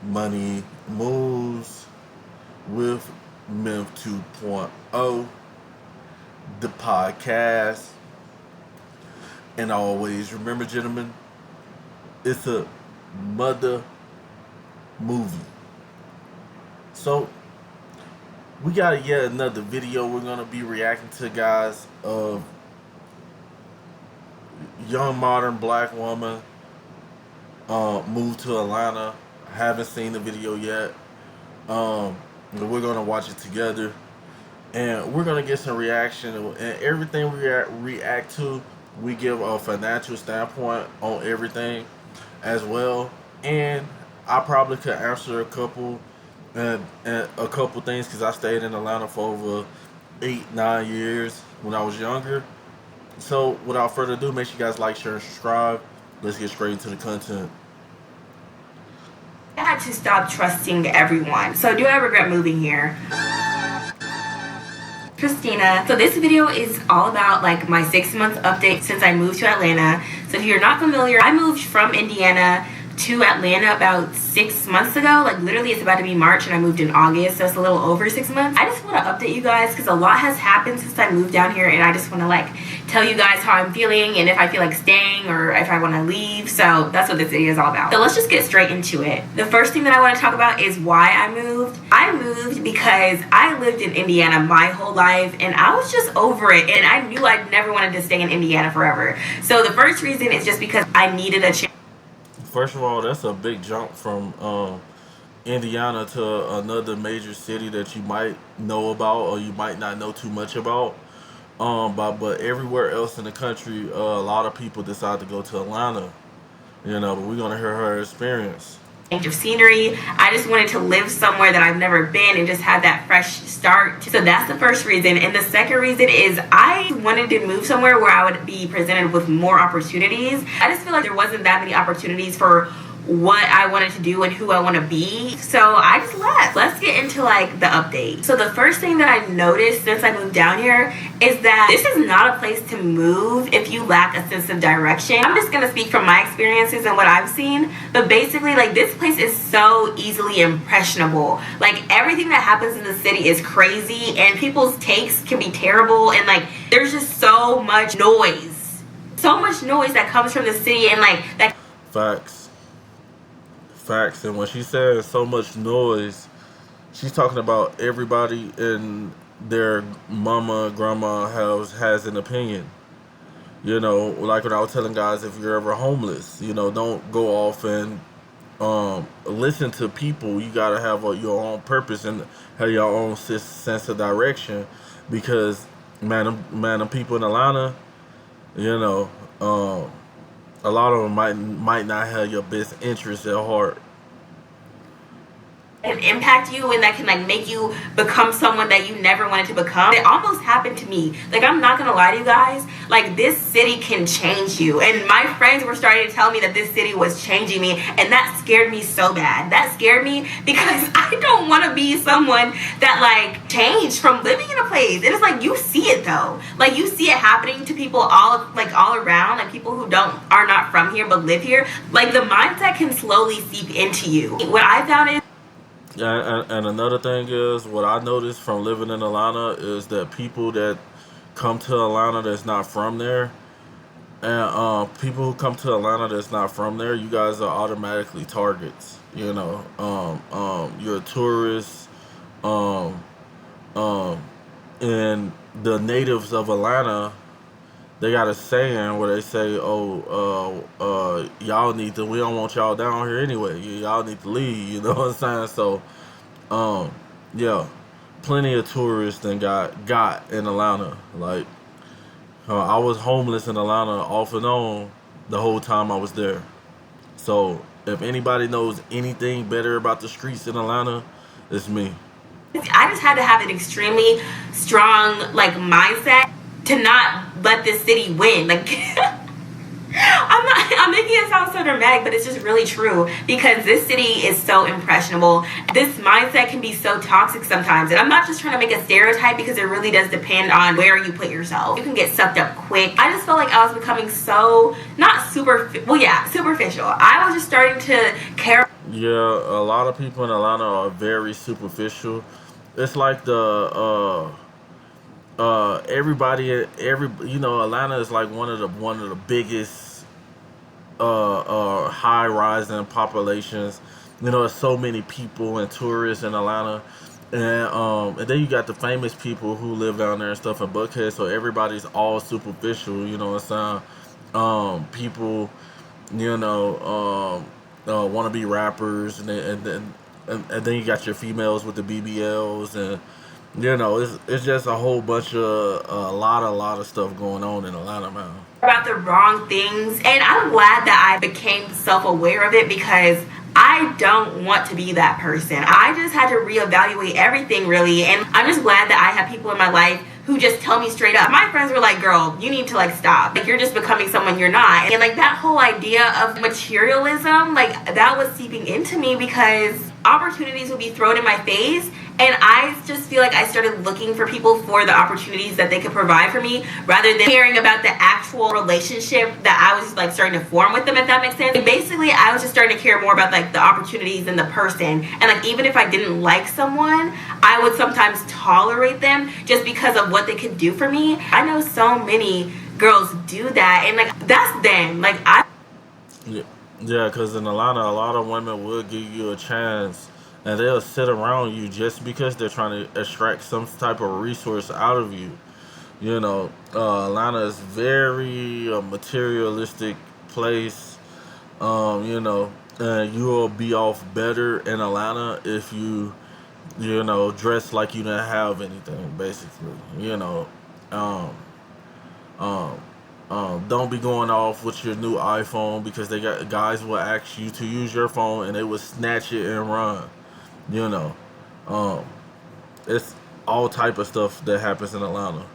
Money Moves with Myth 2.0, the podcast. And always remember, gentlemen, it's a mother movie. So, we got yet another video we're going to be reacting to, guys, of young modern black woman moved to Atlanta. I haven't seen the video yet. But we're gonna watch it together, and we're gonna get some reaction. And everything we react to, we give a financial standpoint on everything as well. And I probably could answer and a couple things because I stayed in Atlanta for over 8-9 years when I was younger. So without further ado, make sure you guys like, share, and subscribe. Let's get straight into the content. I had to stop trusting everyone. So do I regret moving here? Christina. So this video is all about like my 6-month update since I moved to Atlanta. So if you're not familiar, I moved from Indiana to Atlanta about 6 months ago. Like literally it's about to be March and I moved in August, so it's a little over 6 months. I just want to update you guys because a lot has happened since I moved down here, and I just want to like tell you guys how I'm feeling and if I feel like staying or if I want to leave. So that's what this video is all about. So let's just get straight into it. The first thing that I want to talk about is why I moved. I moved because I lived in Indiana my whole life and I was just over it, and I knew I'd never wanted to stay in Indiana forever. So the first reason is just because I needed a change. First of all, that's a big jump from Indiana to another major city that you might know about or you might not know too much about. But everywhere else in the country, a lot of people decide to go to Atlanta. But we're gonna hear her experience. Change of scenery. I just wanted to live somewhere that I've never been and just have that fresh start. So that's the first reason. And the second reason is I wanted to move somewhere where I would be presented with more opportunities. I just feel like there wasn't that many opportunities for what I wanted to do and who I want to be. So I just left. Let's get into like the update. So the first thing that I noticed since I moved down here is that this is not a place to move if you lack a sense of direction. I'm just gonna speak from my experiences and what I've seen, but basically like this place is so easily impressionable. Like everything that happens in the city is crazy and people's takes can be terrible, and like there's just so much noise that comes from the city, and like that. Facts. And when she says so much noise, she's talking about everybody and their mama, grandma has an opinion. Like when I was telling guys, if you're ever homeless, don't go off and listen to people. You gotta have your own purpose and have your own sense of direction, because them people in Atlanta, a lot of them might not have your best interest at heart. Can impact you and that can like make you become someone that you never wanted to become. It almost happened to me. Like I'm not gonna lie to you guys, like this city can change you, and my friends were starting to tell me that this city was changing me, and that scared me so bad. That scared me because I don't want to be someone that like changed from living in a place. And it's like you see it though, like you see it happening to people all around, like people who are not from here but live here. Like the mindset can slowly seep into you. What I found is, and another thing is, what I noticed from living in Atlanta is that people that come to Atlanta that's not from there, and people who come to Atlanta that's not from there, you guys are automatically targets. You're a tourist, and the natives of Atlanta, they got a saying where they say, y'all need to, we don't want y'all down here anyway. Y'all need to leave, you know what I'm saying? So, yeah, plenty of tourists and got in Atlanta. Like, I was homeless in Atlanta off and on the whole time I was there. So, if anybody knows anything better about the streets in Atlanta, it's me. I just had to have an extremely strong like mindset to not let this city win. Like I'm making it sound so dramatic, but it's just really true, because this city is so impressionable. This mindset can be so toxic sometimes, and I'm not just trying to make a stereotype, because it really does depend on where you put yourself. You can get sucked up quick. I just felt like I was becoming so, not superficial. I was just starting to care. Yeah, a lot of people in Atlanta are very superficial. It's like Atlanta is like one of the biggest high rising populations. There's so many people and tourists in Atlanta, and then you got the famous people who live down there and stuff in Buckhead. So everybody's all superficial. You know what I'm saying? People, want to be rappers, and then you got your females with the BBLs, and it's just a whole bunch of a lot of stuff going on in Atlanta, man. About the wrong things, and I'm glad that I became self-aware of it because I don't want to be that person. I just had to reevaluate everything, really, and I'm just glad that I have people in my life who just tell me straight up. My friends were like, girl, you need to like stop, like you're just becoming someone you're not. And like that whole idea of materialism, like that was seeping into me because opportunities would be thrown in my face, and I just feel like I started looking for people for the opportunities that they could provide for me rather than caring about the actual relationship that I was like starting to form with them, if that makes sense. And basically I was just starting to care more about like the opportunities than the person, and like even if I didn't like someone, I would sometimes tolerate them just because of what they could do for me. I know so many girls do that, and like that's them. Like Yeah, because in Atlanta, a lot of women will give you a chance, and they'll sit around you just because they're trying to extract some type of resource out of you. Atlanta is very materialistic place. And you will be off better in Atlanta if dress like you didn't have anything, basically. Um, um, don't be going off with your new iPhone because they got guys will ask you to use your phone and they will snatch it and run. You know, um, it's all type of stuff that happens in Atlanta.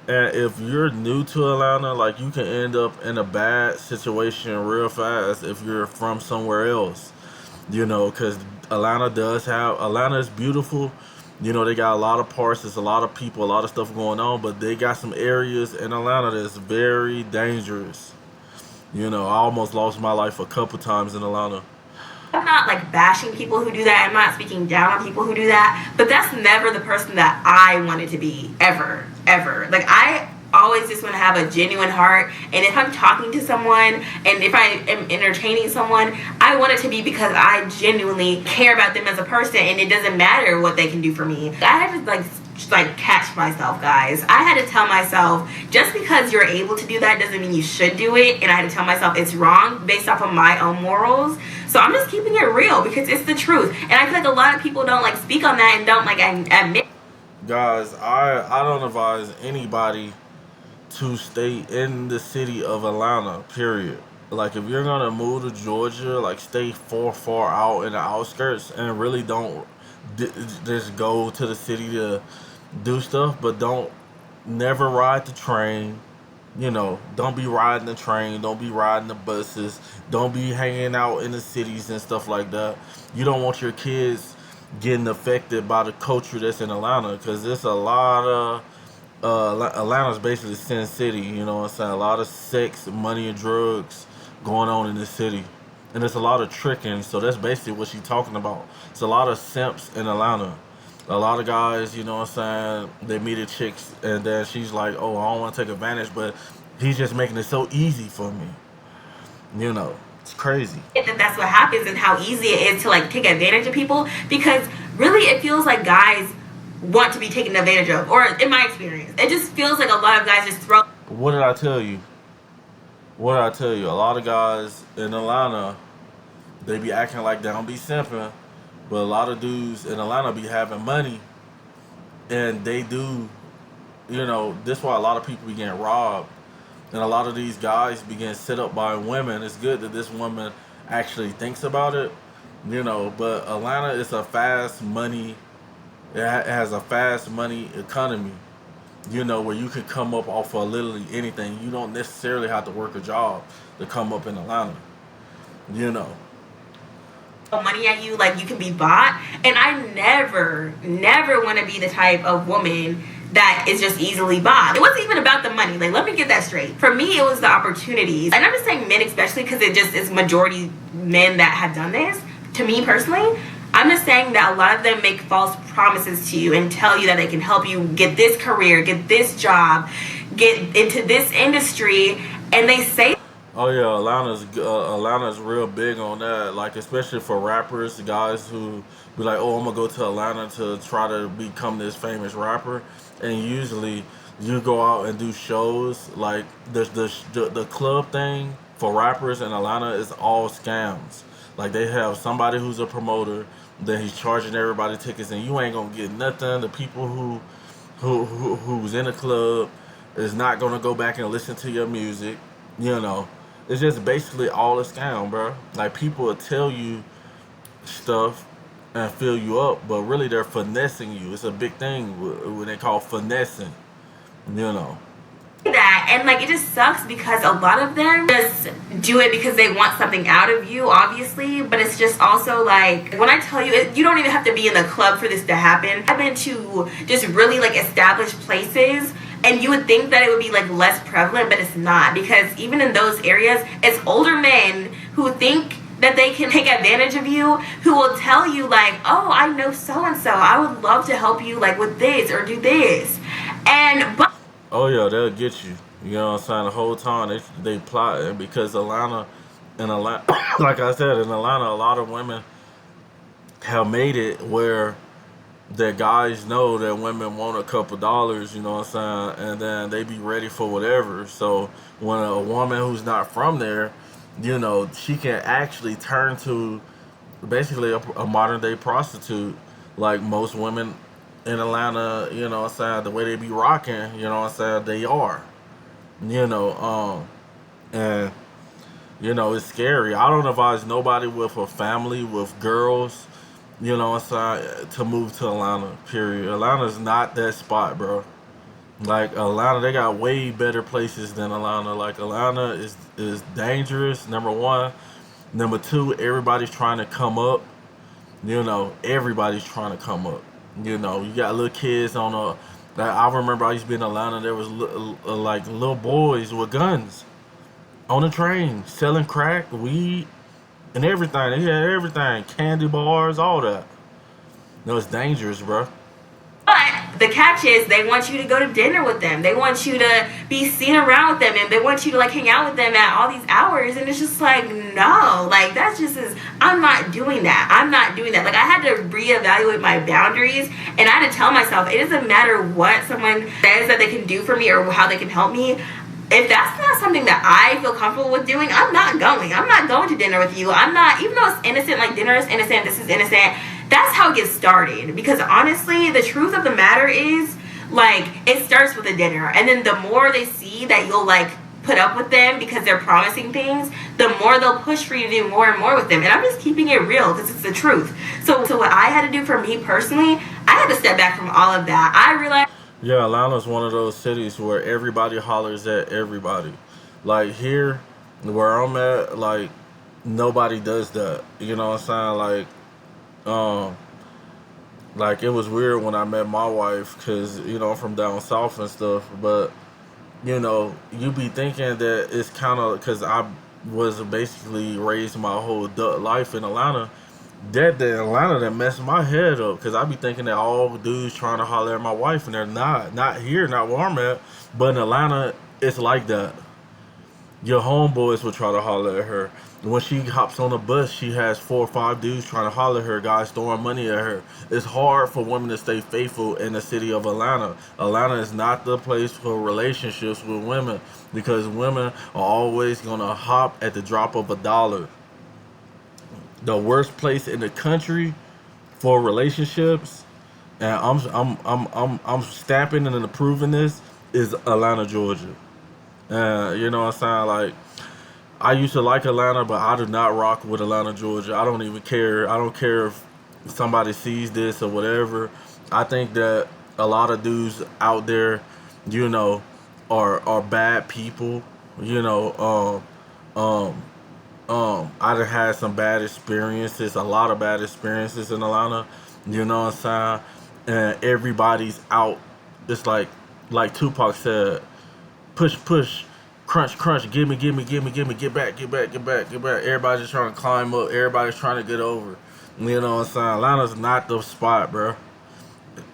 And if you're new to Atlanta, like you can end up in a bad situation real fast if you're from somewhere else. Because Atlanta is beautiful. They got a lot of parts, there's a lot of people, a lot of stuff going on, but they got some areas in Atlanta that's very dangerous. I almost lost my life a couple times in Atlanta. I'm not like bashing people who do that. I'm not speaking down on people who do that. But that's never the person that I wanted to be, ever, ever. Like I always just want to have a genuine heart. And if I'm talking to someone and if I am entertaining someone, I want it to be because I genuinely care about them as a person, and it doesn't matter what they can do for me. I had to like catch myself, guys. I had to tell myself, just because you're able to do that doesn't mean you should do it. And I had to tell myself it's wrong based off of my own morals. So I'm just keeping it real because it's the truth. And I feel like a lot of people don't like speak on that and don't like admit. Guys, I don't advise anybody to stay in the city of Atlanta, period. Like if you're gonna move to Georgia, like stay far out in the outskirts and really don't just go to the city to do stuff, but don't never ride the train. Don't be riding the train, don't be riding the buses, don't be hanging out in the cities and stuff like that. You don't want your kids getting affected by the culture that's in Atlanta, because there's a lot of Atlanta's basically Sin City. You know what I'm saying? A lot of sex, money, and drugs going on in this city, and there's a lot of tricking. So that's basically what she's talking about. It's a lot of simps in Atlanta. A lot of guys, you know what I'm saying, they meet a chick and then she's like, oh, I don't want to take advantage, but he's just making it so easy for me. It's crazy. That's what happens, and how easy it is to like take advantage of people, because really it feels like guys want to be taken advantage of, or in my experience, it just feels like a lot of guys just throw. What did I tell you? A lot of guys in Atlanta, they be acting like they don't be simping, but a lot of dudes in Atlanta be having money, and they do. That's why a lot of people be getting robbed, and a lot of these guys be getting set up by women. It's good that this woman actually thinks about it, but Atlanta is a fast money. It has a fast money economy, where you can come up off of literally anything. You don't necessarily have to work a job to come up in Atlanta. Money at you, like you can be bought. And I never want to be the type of woman that is just easily bought. It wasn't even about the money. Like, let me get that straight. For me, it was the opportunities. And I'm just saying men especially, because it just is majority men that have done this. to me personally, I'm just saying that a lot of them make false promises to you and tell you that they can help you get this career, get this job, get into this industry, and they say, Oh yeah, Atlanta's real big on that. Like especially for rappers, guys who be like, "Oh, I'm gonna go to Atlanta to try to become this famous rapper," and usually you go out and do shows. Like the club thing for rappers in Atlanta is all scams. Like they have somebody who's a promoter, then he's charging everybody tickets, and you ain't gonna get nothing. The people who's in the club is not gonna go back and listen to your music. You know, it's just basically all a scam, bro. Like people will tell you stuff and fill you up, but really they're finessing you. It's a big thing when they call finessing. You know. that, and like it just sucks because a lot of them just do it because they want something out of you, obviously, but it's just also like when I tell you you don't even have to be in the club for this to happen. I've been to just really like established places, and you would think that it would be like less prevalent, but it's not, because even in those areas it's older men who think that they can take advantage of you, who will tell you like, oh, I know so and so, I would love to help you like with this or do this, and but Oh yeah, they'll get you. You know what I'm saying? The whole time they plotting because Atlanta, like I said, in Atlanta, a lot of women have made it where their guys know that women want a couple dollars. You know what I'm saying? And then they be ready for whatever. So when a woman who's not from there, you know, she can actually turn to basically a modern day prostitute, like most women in Atlanta, you know what I'm saying, the way they be rocking, you know what I'm saying, they are. You know, and you know, it's scary. I don't advise nobody with a family with girls, you know what I'm saying, to move to Atlanta, period. Atlanta's not that spot, bro. Like Atlanta, they got way better places than Atlanta. Like Atlanta is dangerous, number one. Number two, everybody's trying to come up. You know, everybody's trying to come up. You know, you got little kids on a. Like, I remember I used to be in Atlanta. There was like little boys with guns on the train selling crack, weed, and everything. They had everything, candy bars, all that. No, it's dangerous, bro. But the catch is they want you to go to dinner with them. They want you to be seen around with them, and they want you to like hang out with them at all these hours. And it's just like, no, like that's just is I'm not doing that. I'm not doing that. Like I had to reevaluate my boundaries, and I had to tell myself it doesn't matter what someone says that they can do for me or how they can help me. If that's not something that I feel comfortable with doing, I'm not going. I'm not going to dinner with you. I'm not, even though it's innocent, like dinner is innocent, this is innocent. That's how it gets started. Because honestly, the truth of the matter is, like, it starts with a dinner. And then the more they see that you'll, like, put up with them because they're promising things, the more they'll push for you to do more and more with them. And I'm just keeping it real because it's the truth. So what I had to do for me personally, I had to step back from all of that. I realized. Yeah, Atlanta's one of those cities where everybody hollers at everybody. Like here, where I'm at, like nobody does that. You know what I'm saying? Um, like it was weird when I met my wife because you know I'm from down south and stuff. But you know, you be thinking that it's kind of because I was basically raised my whole adult life in Atlanta. That the Atlanta that messed my head up because I be thinking that all dudes trying to holler at my wife and they're not here, not where I'm at. But in Atlanta, it's like that. Your homeboys will try to holler at her. When she hops on a bus, she has 4 or 5 dudes trying to holler at her, guys throwing money at her. It's hard for women to stay faithful in the city of Atlanta. Atlanta is not the place for relationships with women because women are always gonna hop at the drop of a dollar. The worst place in the country for relationships, and I'm stamping and approving this is Atlanta, Georgia. You know what I'm saying? Like I used to like Atlanta, but I do not rock with Atlanta, Georgia. I don't even care. I don't care if somebody sees this or whatever. I think that a lot of dudes out there, you know, are bad people. You know, I done had some bad experiences, a lot of bad experiences in Atlanta. You know what I'm saying? And everybody's out. It's like Tupac said, push, push, crunch, crunch, give me, get back. Everybody's just trying to climb up. Everybody's trying to get over. You know what I'm saying? Atlanta's not the spot, bro.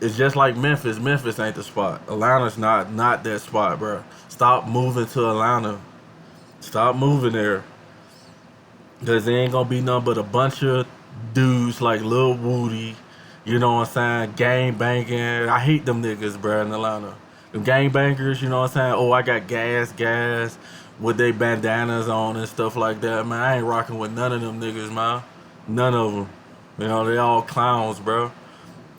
It's just like Memphis. Memphis ain't the spot. Atlanta's not that spot, bro. Stop moving to Atlanta. Stop moving there. Because there ain't going to be nothing but a bunch of dudes like Lil Woody. You know what I'm saying? Gang banging. I hate them niggas, bro, in Atlanta. Them gang bangers, you know what I'm saying? Oh, I got gas. With they bandanas on and stuff like that, man. I ain't rocking with none of them niggas, man. None of them. You know, they all clowns, bro.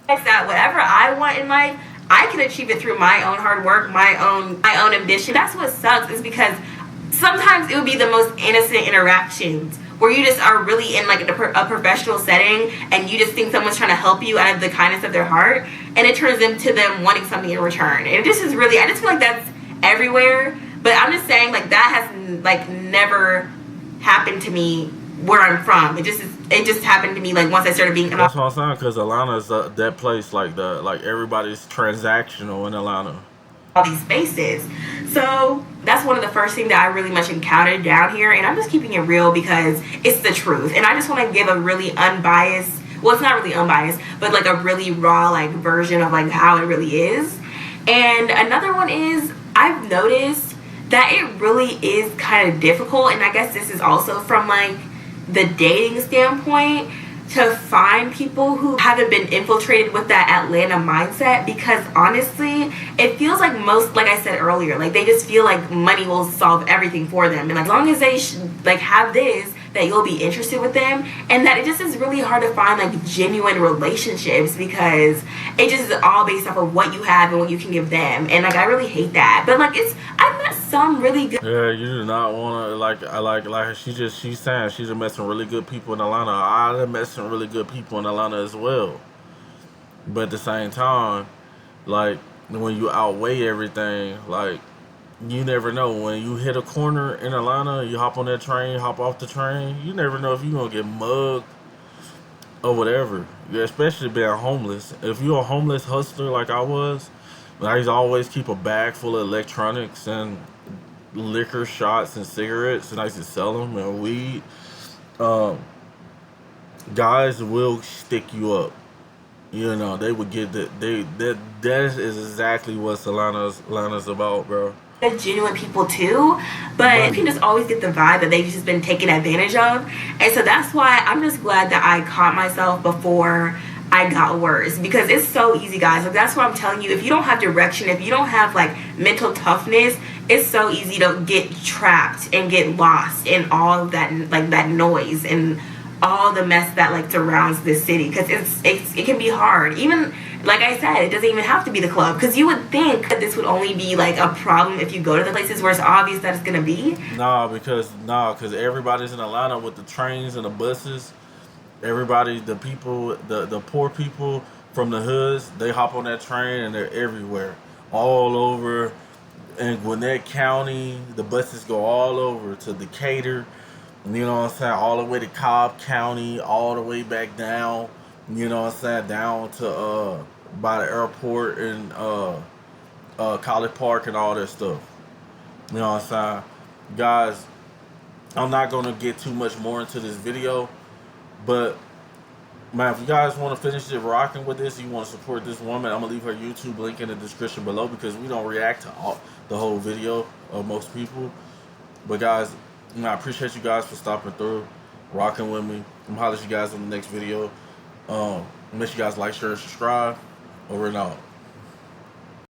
That whatever I want in life, I can achieve it through my own hard work, my own ambition. That's what sucks, is because sometimes it would be the most innocent interactions where you just are really in like a professional setting and you just think someone's trying to help you out of the kindness of their heart, and it turns into them wanting something in return. And this is really, I just feel like that's everywhere. But I'm just saying, like, that has like never happened to me where I'm from. It just happened to me like once I started being. That's what I'm saying, because Atlanta's that place like that. Like, everybody's transactional in Atlanta. All these spaces. So that's one of the first things that I really much encountered down here, and I'm just keeping it real because it's the truth. And I just want to give a really unbiased, well, it's not really unbiased, but like a really raw like version of like how it really is. And another one is, I've noticed that it really is kind of difficult, and I guess this is also from like the dating standpoint, to find people who haven't been infiltrated with that Atlanta mindset, because honestly, it feels like most, like I said earlier, like they just feel like money will solve everything for them, and like, as long as they like have this, that you'll be interested with them, and that it just is really hard to find like genuine relationships because it just is all based off of what you have and what you can give them. And like, I really hate that, but like, I've met some really good. Yeah, you do not want to like she's saying she's met some really good people in Atlanta. I met some really good people in Atlanta as well, but at the same time, like, when you outweigh everything, like, you never know. When you hit a corner in Atlanta, you hop on that train, hop off the train, you never know if you're going to get mugged or whatever. Yeah, especially being homeless. If you're a homeless hustler like I was, I used to always keep a bag full of electronics and liquor, shots, and cigarettes, and I used to sell them, and weed. Guys will stick you up. You know, they would get that is exactly what Atlanta's about, bro. Genuine people too, but you can just always get the vibe that they've just been taken advantage of. And so that's why I'm just glad that I caught myself before I got worse, because it's so easy, guys. Like, that's what I'm telling you. If you don't have direction, if you don't have like mental toughness, it's so easy to get trapped and get lost in all of that, like that noise and all the mess that like surrounds this city, because it can be hard. Even like I said, it doesn't even have to be the club, because you would think that this would only be like a problem if you go to the places where it's obvious that it's gonna be. Because everybody's in Atlanta with the trains and the buses. Everybody, the people, the poor people from the hoods, they hop on that train and they're everywhere, all over. In Gwinnett County, the buses go all over to Decatur. You know what I'm saying? All the way to Cobb County, all the way back down. You know what I'm saying? Down to by the airport and College Park and all that stuff. You know what I'm saying? Guys, I'm not gonna get too much more into this video, but man, if you guys want to finish it rocking with this, you want to support this woman, I'm gonna leave her YouTube link in the description below, because we don't react to the whole video of most people. But guys, I appreciate you guys for stopping through, rocking with me. I'm holler at you guys in the next video. Make sure you guys like, share, and subscribe. Over and out.